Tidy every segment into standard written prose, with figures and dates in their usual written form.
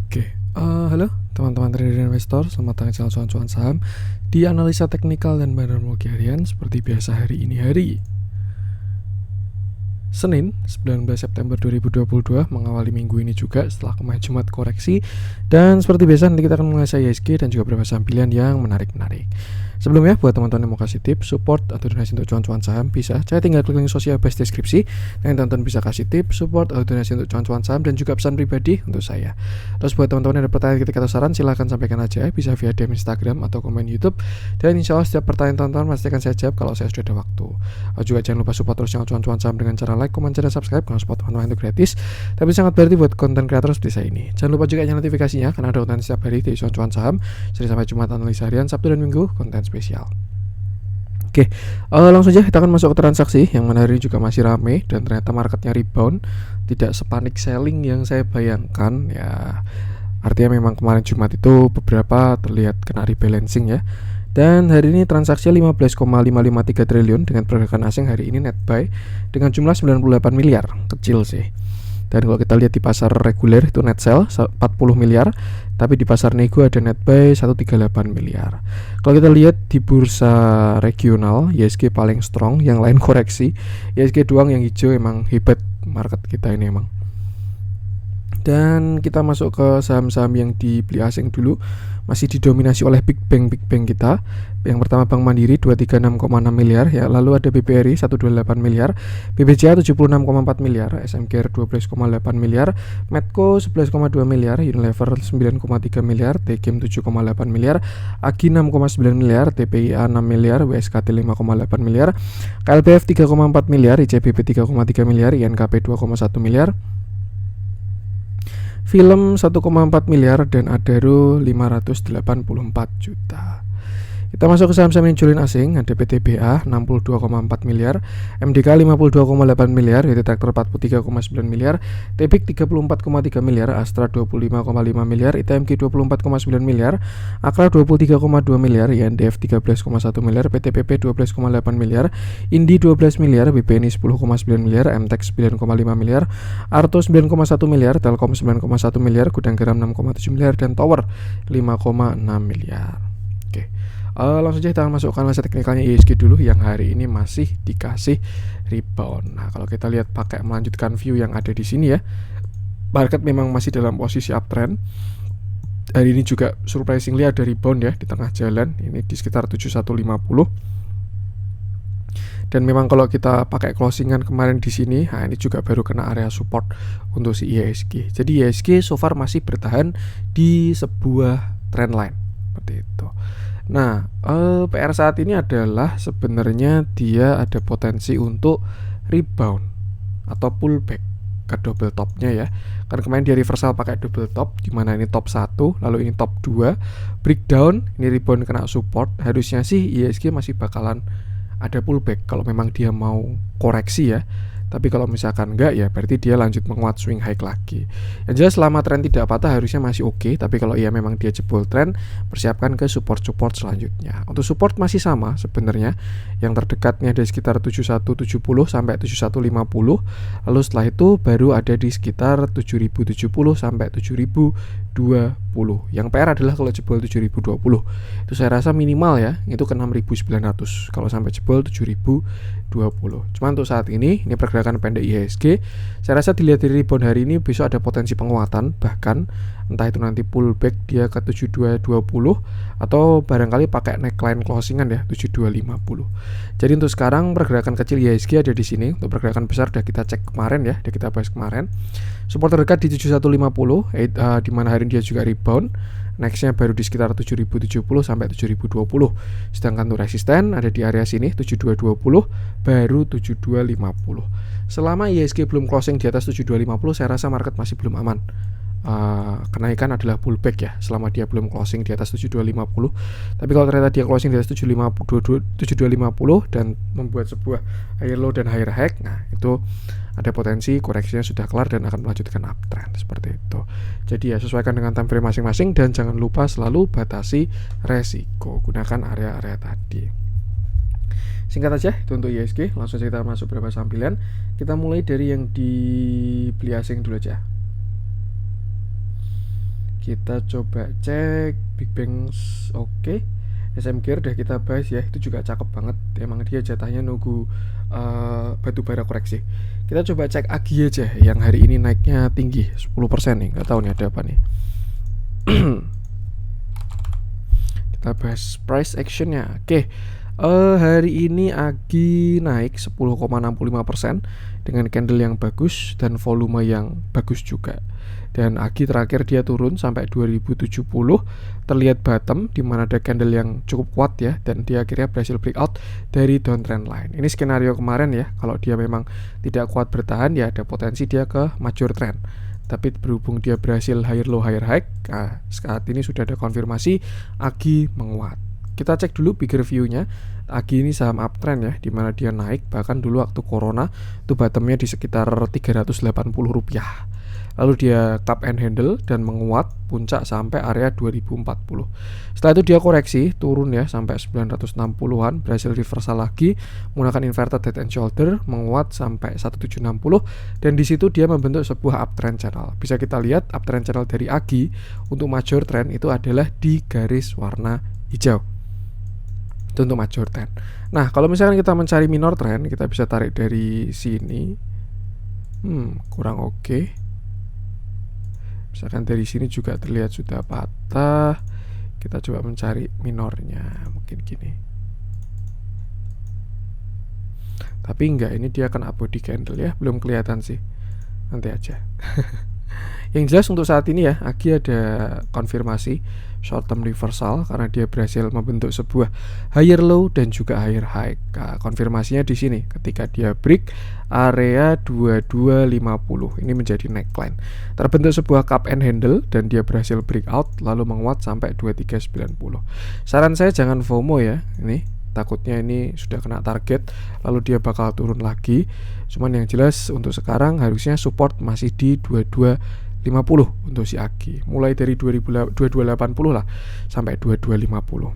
Halo teman-teman trader investor, selamat datang di channel cuan-cuan saham di analisa teknikal dan teknologi harian seperti biasa. Hari ini hari Senin 19 September 2022 mengawali minggu ini juga setelah kemarin Jumat koreksi. Dan seperti biasa nanti kita akan mengulasai ISG dan juga beberapa saham pilihan yang menarik-menarik. Sebelumnya buat teman-teman yang mau kasih tips, support atau donasi untuk cuan-cuan saham bisa saya tinggal klik link sosial base deskripsi dan teman-teman bisa kasih tips, support atau donasi untuk cuan-cuan saham dan juga pesan pribadi untuk saya. Terus buat teman-teman yang ada pertanyaan ketika atau saran silahkan sampaikan aja, bisa via DM Instagram atau komen YouTube. Dan insya Allah setiap pertanyaan teman-teman pasti akan saya jawab kalau saya sudah ada waktu. Juga jangan lupa support terus channel cuan-cuan saham dengan cara like, komen, dan subscribe karena support teman-teman itu gratis, tapi sangat berarti buat konten kreator seperti saya ini. Jangan lupa juga nyalakan notifikasinya karena ada konten setiap hari dari cuan-cuan saham, Senin sampai Jumat analisa harian, Sabtu dan Minggu konten spesial. Langsung saja kita akan masuk ke transaksi yang mana hari ini juga masih rame dan ternyata marketnya rebound, tidak sepanik selling yang saya bayangkan ya. Artinya memang kemarin Jumat itu beberapa terlihat kena rebalancing ya. Dan hari ini transaksi 15,553 triliun dengan pergerakan asing hari ini net buy dengan jumlah 98 miliar, kecil sih. Dan kalau kita lihat di pasar reguler itu net sell 40 miliar, tapi di pasar nego ada net buy 138 miliar. Kalau kita lihat di bursa regional, ISG paling strong, yang lain koreksi. ISG doang yang hijau, emang hebat market kita ini emang. Dan kita masuk ke saham-saham yang dibeli asing dulu. Masih didominasi oleh big bank kita. Yang pertama Bank Mandiri 236,6 miliar ya, lalu ada BBRI 128 miliar, BBCA 76,4 miliar, SMKR 12,8 miliar, Medco 11,2 miliar, Unilever 9,3 miliar, TGM 7,8 miliar, AGI 6,9 miliar, TPIA 6 miliar, WSKT 5,8 miliar, KLBF 3,4 miliar, ICBP 3,3 miliar, INKP 2,1 miliar, Film 1,4 miliar dan Adaro 584 juta. Kita masuk ke saham-saham yang jualin asing. Ada PTBA 62,4 miliar, MDK 52,8 miliar, YT Traktor 43,9 miliar, Tebik 34,3 miliar, Astra 25,5 miliar, ITMG 24,9 miliar, Akra 23,2 miliar, INDF 13,1 miliar, PTPP 12,8 miliar, Indi 12 miliar, BPNI 10,9 miliar, MTEK 9,5 miliar, Arto 9,1 miliar, Telkom 9,1 miliar, Gudang Garam 6,7 miliar, dan Tower 5,6 miliar. Langsung saja kita masuk ke analisa teknikalnya ISG dulu yang hari ini masih dikasih rebound. Nah, kalau kita lihat pakai melanjutkan view yang ada di sini ya, market memang masih dalam posisi uptrend. Hari ini juga surprisingly ada rebound ya di tengah jalan, ini di sekitar 7150. Dan memang kalau kita pakai closingan kemarin di sini, nah ini juga baru kena area support untuk si ISG. Jadi ISG so far masih bertahan di sebuah trend line seperti itu. Nah, PR saat ini adalah sebenarnya dia ada potensi untuk rebound atau pullback ke double topnya ya. Karena kemarin dia reversal pakai double top, dimana ini top 1, lalu ini top 2, breakdown, ini rebound kena support. Harusnya sih ISG masih bakalan ada pullback kalau memang dia mau koreksi ya. Tapi kalau misalkan enggak ya berarti dia lanjut menguat swing high lagi. Yang jelas selama tren tidak patah harusnya masih oke. Tapi kalau iya memang dia jebol tren, persiapkan ke support-support selanjutnya. Untuk support masih sama sebenarnya. Yang terdekatnya ada sekitar 7170 sampai 7150. Lalu setelah itu baru ada di sekitar 7070 sampai 7020. Yang PR adalah kalau jebol 7020 itu saya rasa minimal ya, itu ke 6900 kalau sampai jebol 7020. Cuma untuk saat ini pergerakan pendek IHSG saya rasa dilihat dari rebound hari ini besok ada potensi penguatan, bahkan entah itu nanti pullback dia ke 7220 atau barangkali pakai neckline closingan ya 7250. Jadi untuk sekarang pergerakan kecil IHSG ada di sini. Untuk pergerakan besar udah kita cek kemarin ya, udah kita bahas kemarin. Support terdekat di 7150 di mana hari ini dia juga rebound. Nextnya baru di sekitar 7070 sampai 7020. Sedangkan untuk resisten ada di area sini 7220 baru 7250. Selama IHSG belum closing di atas 7250 saya rasa market masih belum aman. Kenaikan adalah pullback ya selama dia belum closing di atas 7250. Tapi kalau ternyata dia closing di atas 7250 dan membuat sebuah higher low dan higher high, nah itu ada potensi koreksinya sudah kelar dan akan melanjutkan uptrend seperti itu. Jadi ya sesuaikan dengan time frame masing-masing dan jangan lupa selalu batasi resiko, gunakan area-area tadi. Singkat aja itu untuk ISG. Langsung saja kita masuk beberapa saham pilihan. Kita mulai dari yang dibeli asing dulu aja. Kita coba cek Big Bang. Oke. SM Gear udah kita bahas ya, itu juga cakep banget. Emang dia jatahnya nunggu batu bara koreksi. Kita coba cek AGI aja yang hari ini naiknya tinggi 10% nih. Nggak tahu nih ada apa nih. Kita bahas price actionnya. Oke. Hari ini AGI naik 10,65% dengan candle yang bagus dan volume yang bagus juga. Dan AGI terakhir dia turun sampai 2070, terlihat bottom di mana ada candle yang cukup kuat ya, dan dia akhirnya berhasil breakout dari downtrend line. Ini skenario kemarin ya, kalau dia memang tidak kuat bertahan ya ada potensi dia ke major trend. Tapi berhubung dia berhasil higher low higher high, saat ini sudah ada konfirmasi AGI menguat. Kita cek dulu bigger view-nya. AGI ini saham uptrend ya, dimana dia naik bahkan dulu waktu corona itu bottomnya di sekitar Rp380. Lalu dia cup and handle dan menguat puncak sampai area 2040. Setelah itu dia koreksi turun ya sampai 960-an, berhasil reversal lagi menggunakan inverted head and shoulder, menguat sampai 1760, dan di situ dia membentuk sebuah uptrend channel. Bisa kita lihat uptrend channel dari AGI untuk major trend itu adalah di garis warna hijau. Itu untuk major trend. Nah, kalau misalkan kita mencari minor trend, kita bisa tarik dari sini. Kurang oke. Misalkan dari sini juga terlihat sudah patah. Kita coba mencari minornya, mungkin gini. Tapi enggak, ini dia akan body candle ya, belum kelihatan sih. Nanti aja. Yang jelas untuk saat ini ya, AGI ada konfirmasi short term reversal karena dia berhasil membentuk sebuah higher low dan juga higher high. Konfirmasinya di sini ketika dia break area 2250. Ini menjadi neckline. Terbentuk sebuah cup and handle dan dia berhasil breakout lalu menguat sampai 2390. Saran saya jangan FOMO ya. Ini takutnya ini sudah kena target lalu dia bakal turun lagi. Cuman yang jelas untuk sekarang harusnya support masih di 2250 untuk si AGI, mulai dari 2280 lah sampai 2250.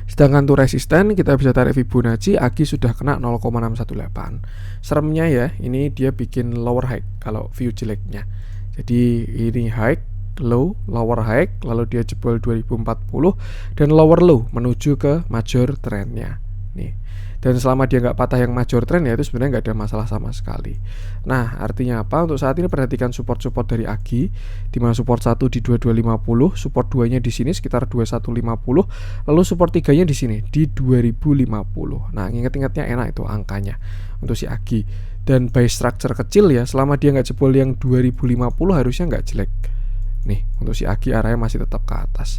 Sedangkan untuk resisten kita bisa tarik Fibonacci, AGI sudah kena 0,618. Seremnya ya, ini dia bikin lower high kalau view jeleknya. Jadi ini high, low, lower high, lalu dia jebol 2040 dan lower low menuju ke major trendnya nih. Dan selama dia nggak patah yang major trend ya itu sebenarnya nggak ada masalah sama sekali. Nah, artinya apa? Untuk saat ini perhatikan support-support dari AGI, di mana support 1 di 2250, support 2-nya di sini sekitar 2150, lalu support 3-nya di sini di 2050. Nah, ingat-ingatnya enak itu angkanya untuk si AGI. Dan by structure kecil ya, selama dia nggak jebol yang 2050 harusnya nggak jelek. Nih, untuk si AGI arahnya masih tetap ke atas.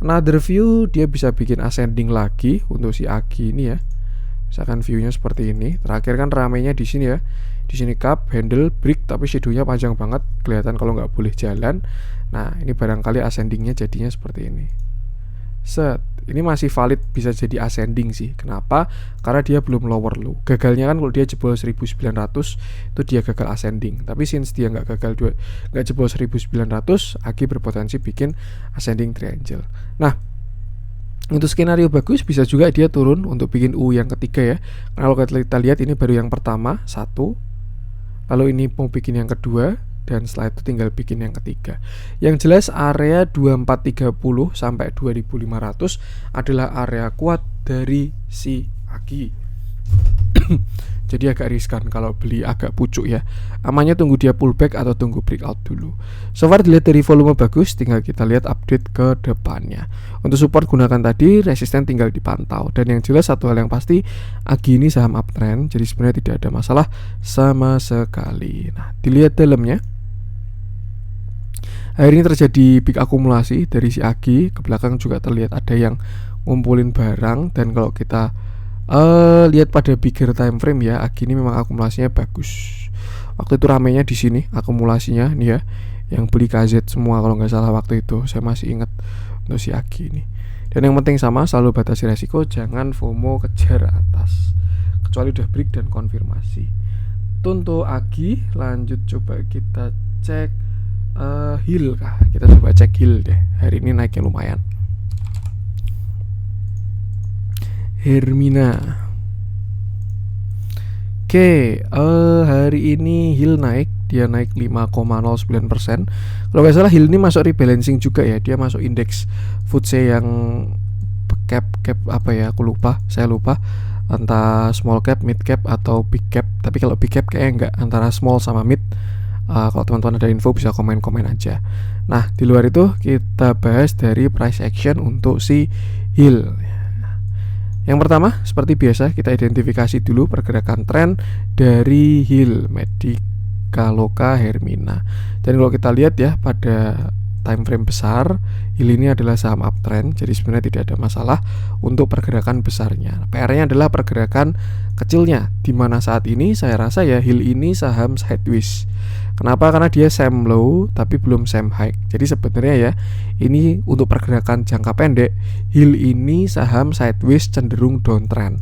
Another view, dia bisa bikin ascending lagi untuk si AGI ini ya. Misalkan view-nya seperti ini. Terakhir kan ramainya di sini ya. Di sini cup, handle, break, tapi shadow-nya panjang banget, kelihatan kalau nggak boleh jalan. Nah, ini barangkali ascending-nya jadinya seperti ini. Set. Ini masih valid bisa jadi ascending sih. Kenapa? Karena dia belum lower low. Gagalnya kan kalau dia jebol 1900 itu dia gagal ascending. Tapi since dia nggak jebol 1900, AGI berpotensi bikin ascending triangle. Nah, untuk skenario bagus bisa juga dia turun untuk bikin U yang ketiga ya. Kalau kita lihat ini baru yang pertama, 1. Lalu ini mau bikin yang kedua, dan setelah itu tinggal bikin yang ketiga. Yang jelas area 2430 sampai 2500 adalah area kuat dari si AGI. Jadi agak riskan kalau beli agak pucuk ya. Amannya tunggu dia pullback atau tunggu breakout dulu. So far dilihat dari volume bagus, tinggal kita lihat update ke depannya. Untuk support gunakan tadi, resisten tinggal dipantau. Dan yang jelas satu hal yang pasti, AGI ini saham uptrend, jadi sebenarnya tidak ada masalah sama sekali. Nah, dilihat dalamnya. Hari ini terjadi big akumulasi dari si AGI. Ke belakang juga terlihat ada yang ngumpulin barang. Dan kalau kita lihat pada bigger time frame ya, AGI ini memang akumulasinya bagus. Waktu itu ramenya di sini akumulasinya nih ya, yang beli KZ semua kalau nggak salah waktu itu, saya masih ingat untuk si AGI ini. Dan yang penting sama, selalu batasi resiko, jangan FOMO kejar atas kecuali udah break dan konfirmasi. Itu untuk AGI. Lanjut coba kita cek Hill kah? Kita coba cek Hill deh. Hari ini naiknya lumayan. Hermina. Oke, hari ini Hill naik dia naik 5,09%. Kalau nggak salah HIL ini masuk rebalancing juga ya, dia masuk indeks FTSE yang cap apa ya, saya lupa entah small cap, mid cap atau big cap. Tapi kalau big cap kayaknya enggak, antara small sama mid. Kalau teman-teman ada info bisa komen-komen aja. Nah, di luar itu kita bahas dari price action untuk si HIL. Yang pertama, seperti biasa kita identifikasi dulu pergerakan tren dari HIL, Medicaloka Hermina. Dan kalau kita lihat ya, pada time frame besar, HIL ini adalah saham uptrend, jadi sebenarnya tidak ada masalah untuk pergerakan besarnya. PR-nya adalah pergerakan kecilnya, di mana saat ini saya rasa ya HIL ini saham sideways. Kenapa? Karena dia same low tapi belum same high. Jadi sebenarnya ya, ini untuk pergerakan jangka pendek, HIL ini saham sideways cenderung downtrend.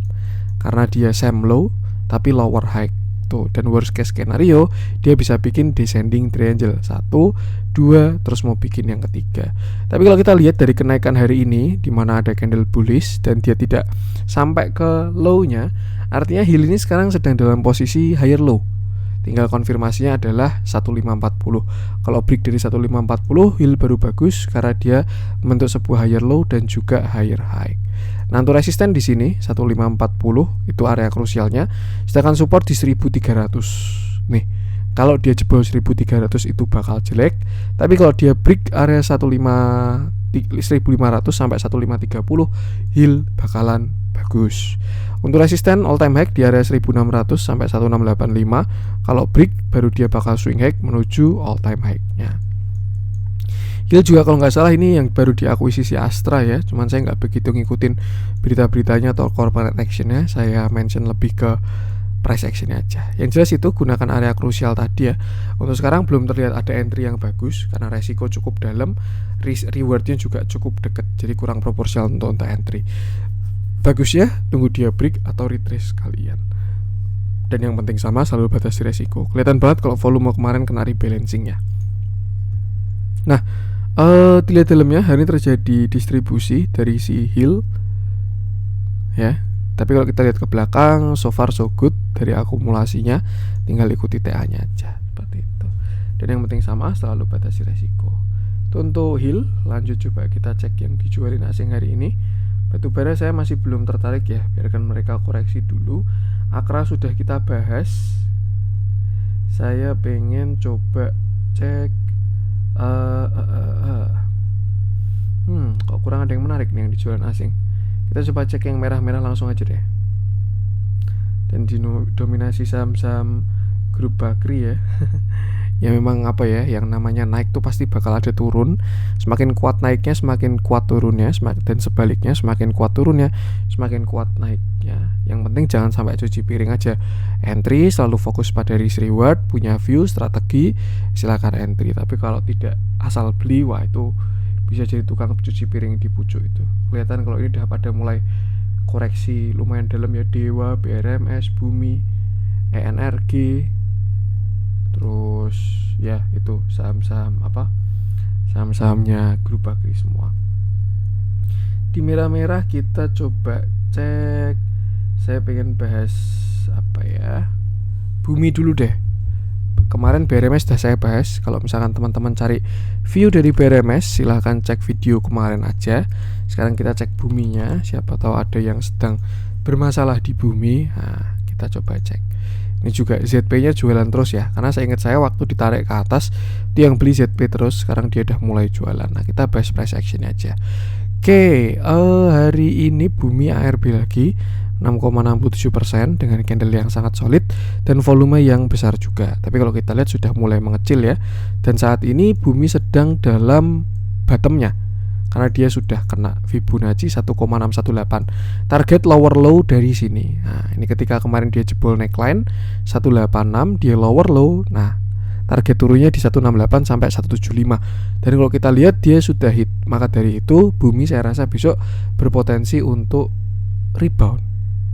Karena dia same low tapi lower high. Tuh, dan worst case scenario dia bisa bikin descending triangle 1, 2, terus mau bikin yang ketiga. Tapi kalau kita lihat dari kenaikan hari ini, di mana ada candle bullish dan dia tidak sampai ke low-nya, artinya HIL ini sekarang sedang dalam posisi higher low. Tinggal konfirmasinya adalah 1540. Kalau break dari 1540, HIL baru bagus karena dia membentuk sebuah higher low dan juga higher high. Nah, untuk resisten di sini 1540 itu area krusialnya, sedangkan support di 1300. Nih, kalau dia jebol 1300 itu bakal jelek, tapi kalau dia break area 1500 sampai 1530, HIL bakalan bagus. Untuk resisten all time high di area 1600 sampai 1685. Kalau break baru dia bakal swing high menuju all time high-nya. HIL juga kalau nggak salah ini yang baru diakuisisi Astra ya, cuman saya nggak begitu ngikutin berita-beritanya atau corporate action-nya. Saya mention lebih ke price action aja. Yang jelas itu gunakan area krusial tadi ya. Untuk sekarang belum terlihat ada entry yang bagus karena resiko cukup dalam, rewardnya juga cukup dekat, jadi kurang proporsional untuk entry. Bagus ya, tunggu dia break atau retrace kalian. Dan yang penting sama, selalu batasi resiko. Kelihatan banget kalau volume kemarin kena rebalancing ya. Nah, dilihat dalamnya hari ini terjadi distribusi dari si HIL ya. Tapi kalau kita lihat ke belakang, so far so good dari akumulasinya, tinggal ikuti TA-nya aja seperti itu. Dan yang penting sama, selalu batasi resiko. Itu untuk HIL. Lanjut coba kita cek yang dijualin asing hari ini. Batubara saya masih belum tertarik ya, biarkan mereka koreksi dulu. Akra sudah kita bahas. Saya pengen coba cek kok kurang ada yang menarik nih yang dijualan asing. Kita coba cek yang merah-merah langsung aja deh. Dan dominasi saham-saham grup Bakri ya. Ya memang apa ya, yang namanya naik tuh pasti bakal ada turun. Semakin kuat naiknya, semakin kuat turunnya, dan sebaliknya semakin kuat turunnya, semakin kuat naiknya. Yang penting jangan sampai cuci piring aja. Entry selalu fokus pada risk reward, punya view, strategi, silakan entry. Tapi kalau tidak asal beli, wah itu bisa jadi tukang cuci piring di pucuk itu. Kelihatan kalau ini udah pada mulai koreksi lumayan dalam ya. Dewa, BRMS, Bumi, ENRG, terus ya itu saham-saham apa, saham-sahamnya grup Bakri semua. Di merah-merah kita coba cek. Saya pengen bahas apa ya, Bumi dulu deh. Kemarin BRMS sudah saya bahas. Kalau misalkan teman-teman cari view dari BRMS, silahkan cek video kemarin aja. Sekarang kita cek Buminya. Siapa tahu ada yang sedang bermasalah di Bumi. Nah, kita coba cek. Ini juga ZP-nya jualan terus ya, karena saya ingat saya waktu ditarik ke atas itu yang beli ZP terus, sekarang dia udah mulai jualan. Nah, kita bahas price action aja. Oke, hari ini Bumi ARB lagi 6,67% dengan candle yang sangat solid dan volume yang besar juga. Tapi kalau kita lihat sudah mulai mengecil ya. Dan saat ini Bumi sedang dalam bottomnya, karena dia sudah kena Fibonacci 1,618. Target lower low dari sini. Nah, ini ketika kemarin dia jebol neckline 186, dia lower low. Nah, target turunnya di 168 sampai 175. Dan kalau kita lihat dia sudah hit, maka dari itu Bumi saya rasa besok berpotensi untuk rebound.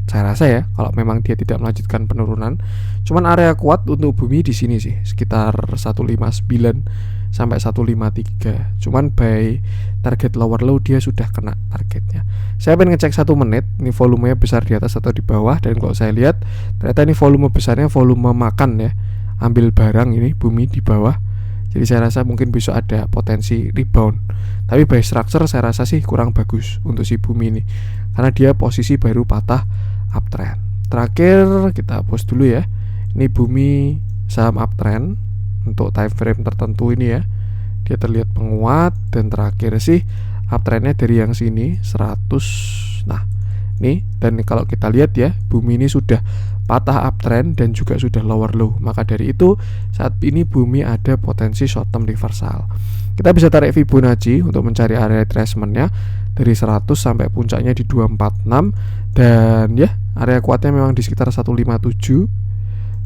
Saya rasa ya, kalau memang dia tidak melanjutkan penurunan. Cuman area kuat untuk Bumi di sini sih, sekitar 159 sampai 153. Cuman by target lower low dia sudah kena targetnya. Saya pengen ngecek 1 menit, ini volumenya besar di atas atau di bawah. Dan kalau saya lihat ternyata ini volume besarnya volume makan ya, ambil barang ini bumi di bawah. Jadi saya rasa mungkin besok ada potensi rebound. Tapi by structure saya rasa sih kurang bagus untuk si bumi ini, karena dia posisi baru patah uptrend. Terakhir kita pause dulu ya. Ini bumi saham uptrend untuk time frame tertentu ini ya. Dia terlihat menguat, dan terakhir sih uptrendnya dari yang sini 100. Nah nih, dan kalau kita lihat ya, bumi ini sudah patah uptrend dan juga sudah lower low. Maka dari itu saat ini bumi ada potensi short term reversal. Kita bisa tarik Fibonacci untuk mencari area retracementnya dari 100 sampai puncaknya di 246, dan ya area kuatnya memang di sekitar 157.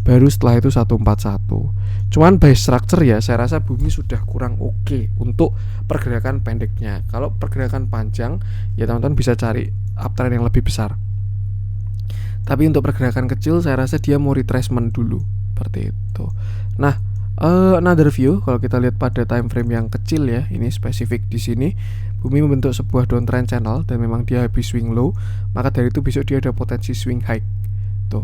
Baru setelah itu 141. Cuman by structure ya, saya rasa bumi sudah kurang oke untuk pergerakan pendeknya. Kalau pergerakan panjang ya teman-teman bisa cari uptrend yang lebih besar. Tapi untuk pergerakan kecil saya rasa dia mau retracement dulu, seperti itu. Nah, another view kalau kita lihat pada time frame yang kecil ya, ini spesifik di sini bumi membentuk sebuah downtrend channel dan memang dia habis swing low, maka dari itu besok dia ada potensi swing high. Tuh.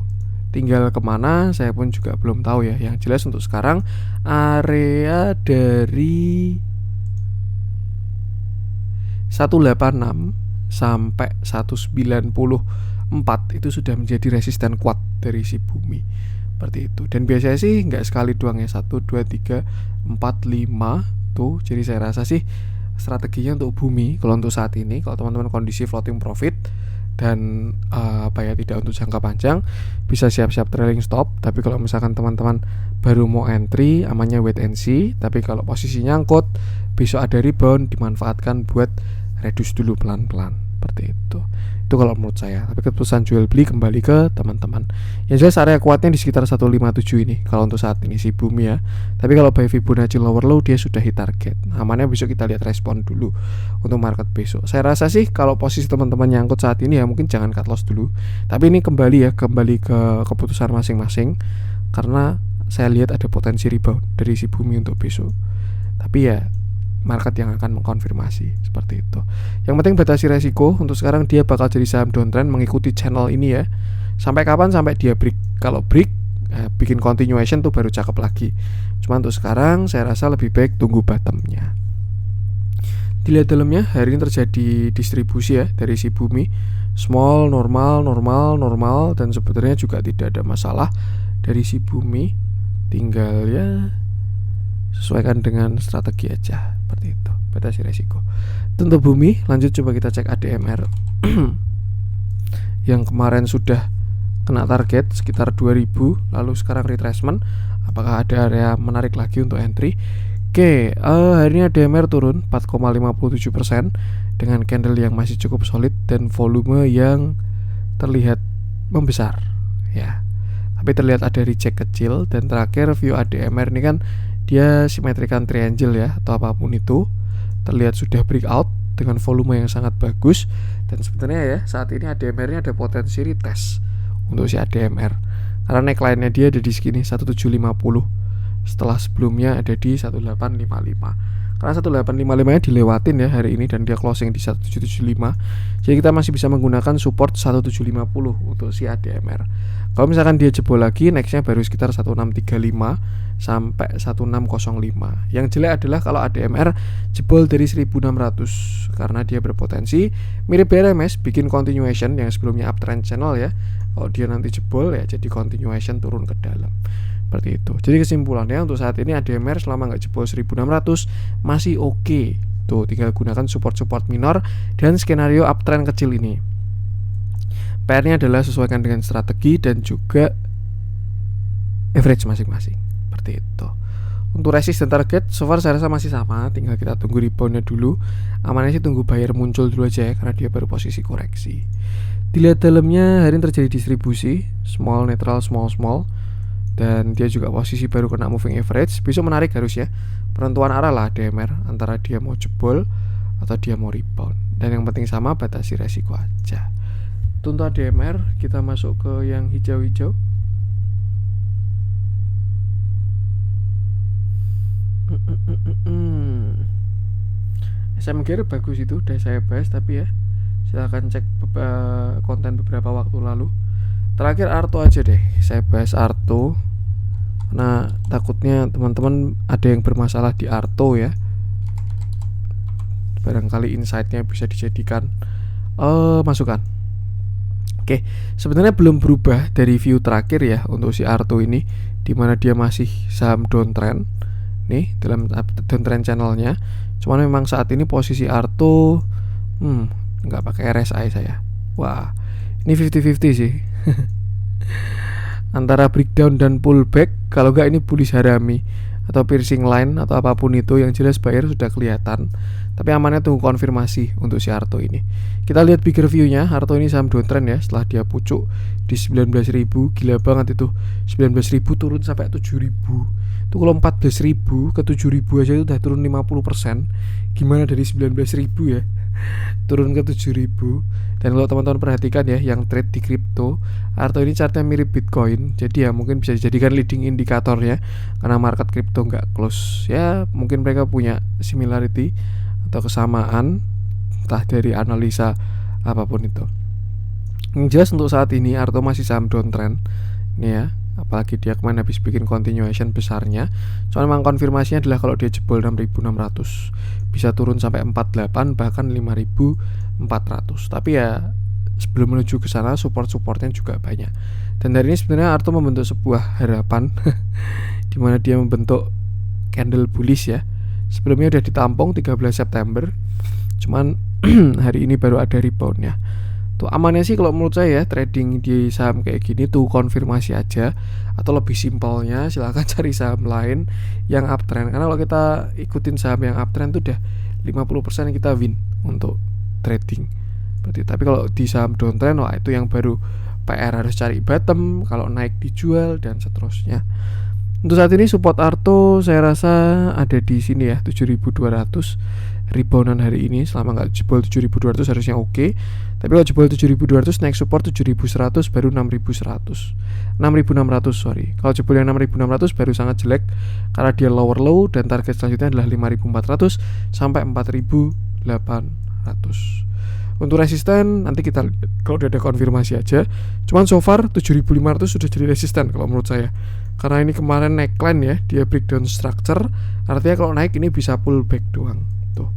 Tinggal kemana saya pun juga belum tahu ya. Yang jelas untuk sekarang area dari 186 sampai 194 itu sudah menjadi resisten kuat dari si bumi, seperti itu. Dan biasanya sih nggak sekali doang ya, 1, 2, 3, 4, 5 tuh. Jadi saya rasa sih strateginya untuk bumi kalau untuk saat ini, kalau teman-teman kondisi floating profit dan tidak untuk jangka panjang, bisa siap-siap trailing stop. Tapi kalau misalkan teman-teman baru mau entry, amannya wait and see. Tapi kalau posisi nyangkut, besok ada rebound, dimanfaatkan buat reduce dulu pelan-pelan, seperti itu. Itu kalau menurut saya. Tapi keputusan jual beli kembali ke teman-teman. Yang jelas area kuatnya di sekitar 157 ini kalau untuk saat ini si bumi ya. Tapi kalau by Fibonacci lower low dia sudah hit target. Amannya besok kita lihat respon dulu untuk market besok. Saya rasa sih kalau posisi teman-teman nyangkut saat ini ya mungkin jangan cut loss dulu. Tapi ini kembali ke keputusan masing-masing, karena saya lihat ada potensi rebound dari si bumi untuk besok. Tapi ya market yang akan mengkonfirmasi, seperti itu. Yang penting batasi resiko. Untuk sekarang dia bakal jadi saham downtrend mengikuti channel ini ya. Sampai kapan? Sampai dia break. Kalau break bikin continuation tuh baru cakep lagi. Cuma untuk sekarang saya rasa lebih baik tunggu bottomnya. Dilihat dalamnya, hari ini terjadi distribusi ya dari si bumi, small, normal, dan sebetulnya juga tidak ada masalah dari si bumi. Tinggal ya sesuaikan dengan strategi aja, seperti itu. Batasi resiko. Untuk bumi, lanjut coba kita cek ADMR yang kemarin sudah kena target sekitar 2000, lalu sekarang retracement. Apakah ada area menarik lagi untuk entry? Oke, hari ini ADMR turun 4,57% dengan candle yang masih cukup solid dan volume yang terlihat membesar ya. Tapi terlihat ada reject kecil. Dan terakhir view ADMR ini kan dia symmetrical triangle ya, atau apapun itu, terlihat sudah breakout dengan volume yang sangat bagus. Dan sebenarnya ya saat ini ADMR-nya ada potensi retest untuk si ADMR, karena neckline-nya dia ada di sini 1750 setelah sebelumnya ada di 1855. Karena 1855 nya dilewatin ya hari ini dan dia closing di 1775. Jadi kita masih bisa menggunakan support 1750 untuk si ADMR. Kalau misalkan dia jebol lagi, nextnya baru sekitar 1635 sampai 1605. Yang jelek adalah kalau ADMR jebol dari 1600, karena dia berpotensi mirip BRMS bikin continuation yang sebelumnya uptrend channel ya. Kalau dia nanti jebol ya jadi continuation turun ke dalam, seperti itu. Jadi kesimpulannya untuk saat ini ADMR selama nggak jebol 1600 masih oke. Tuh tinggal gunakan support-support minor dan skenario uptrend kecil ini. PR-nya adalah sesuaikan dengan strategi dan juga average masing-masing, seperti itu. Untuk resist dan target so far saya rasa masih sama, tinggal kita tunggu reboundnya dulu. Amannya sih tunggu buyer muncul dulu aja ya, karena dia baru posisi koreksi. Dilihat dalamnya, hari ini terjadi distribusi small, netral, small, dan dia juga posisi baru kena moving average. Besok menarik harus ya, penentuan arah lah ADMR, antara dia mau jebol atau dia mau rebound. Dan yang penting sama, batasi resiko aja. Untuk ADMR kita masuk ke yang hijau-hijau. SMGR bagus, itu udah saya bahas, tapi ya silahkan cek konten beberapa waktu lalu. Terakhir Arto aja deh, saya bahas Arto Karena takutnya teman-teman ada yang bermasalah di Arto ya. Barangkali insight-nya bisa dijadikan masukan. Oke, sebenarnya belum berubah dari view terakhir ya untuk si Arto ini, dimana dia masih saham downtrend nih dalam downtrend channelnya. Cuman memang saat ini posisi Arto nggak pakai RSI saya. Wah, ini 50-50 sih. Antara breakdown dan pullback. Kalau nggak ini bullish harami atau piercing line atau apapun itu, yang jelas buyer sudah kelihatan. Tapi amannya tunggu konfirmasi untuk si Arto ini. Kita lihat bigger view-nya. Arto ini saham downtrend ya, setelah dia pucuk di 19.000. Gila banget itu. 19.000 turun sampai 7.000. Itu kalau 14.000 ke 7.000 aja itu udah turun 50%. Gimana dari 19.000 ya turun ke 7.000. Dan kalau teman-teman perhatikan ya, yang trade di kripto, Arto ini chartnya mirip Bitcoin. Jadi ya mungkin bisa dijadikan leading indikatornya, karena market kripto nggak close. Ya mungkin mereka punya similarity atau kesamaan, entah dari analisa apapun itu. Yang jelas untuk saat ini Arto masih saham downtrend nih ya, apalagi dia kemarin habis bikin continuation besarnya. Soalnya memang konfirmasinya adalah kalau dia jebol 6.600 bisa turun sampai 48 bahkan 5.400. Tapi ya sebelum menuju ke sana support-supportnya juga banyak. Dan dari ini sebenarnya Arto membentuk sebuah harapan dimana dia membentuk candle bullish ya. Sebelumnya udah ditampung 13 September. Cuman hari ini baru ada reboundnya. Tuh amannya sih kalau menurut saya ya, trading di saham kayak gini tuh konfirmasi aja. Atau lebih simpelnya silahkan cari saham lain yang uptrend. Karena kalau kita ikutin saham yang uptrend tuh udah 50% kita win untuk trading. Berarti tapi kalau di saham downtrend, wah itu yang baru PR, harus cari bottom, kalau naik dijual dan seterusnya. Untuk saat ini support Arto saya rasa ada di sini ya, 7.200. Reboundan hari ini selama nggak jebol 7.200 harusnya oke. Tapi kalau jebol 7.200 naik support 7.100 baru 6.100. 6.600 sorry. Kalau jebol yang 6.600 baru sangat jelek, karena dia lower low dan target selanjutnya adalah 5.400 sampai 4.800. Untuk resisten nanti kita lihat kalau udah ada konfirmasi aja. Cuman so far 7.500 sudah jadi resisten kalau menurut saya. Karena ini kemarin neckline ya, dia breakdown structure. Artinya kalau naik ini bisa pullback doang. Tuh.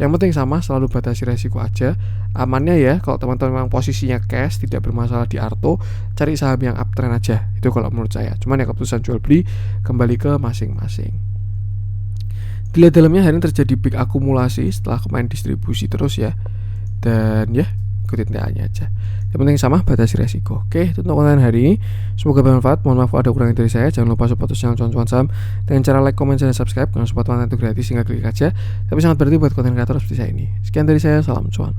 Yang penting sama, selalu batasi resiko aja. Amannya ya, kalau teman-teman memang posisinya cash, tidak bermasalah di Arto, cari saham yang uptrend aja. Itu kalau menurut saya. Cuman ya keputusan jual beli kembali ke masing-masing. Dilihat dalamnya hari ini terjadi big akumulasi setelah kemarin distribusi terus ya. Dan ya ikutin TA-nya aja. Yang penting sama, batasi resiko. Oke, itu untuk konten hari ini. Semoga bermanfaat. Mohon maaf kalau ada kurangnya dari saya. Jangan lupa support channel Cuan-Cuan Saham dengan cara like, comment, dan subscribe. Karena support konten itu gratis, tinggal klik aja. Tapi sangat berarti buat konten kreator seperti saya ini. Sekian dari saya, salam cuan.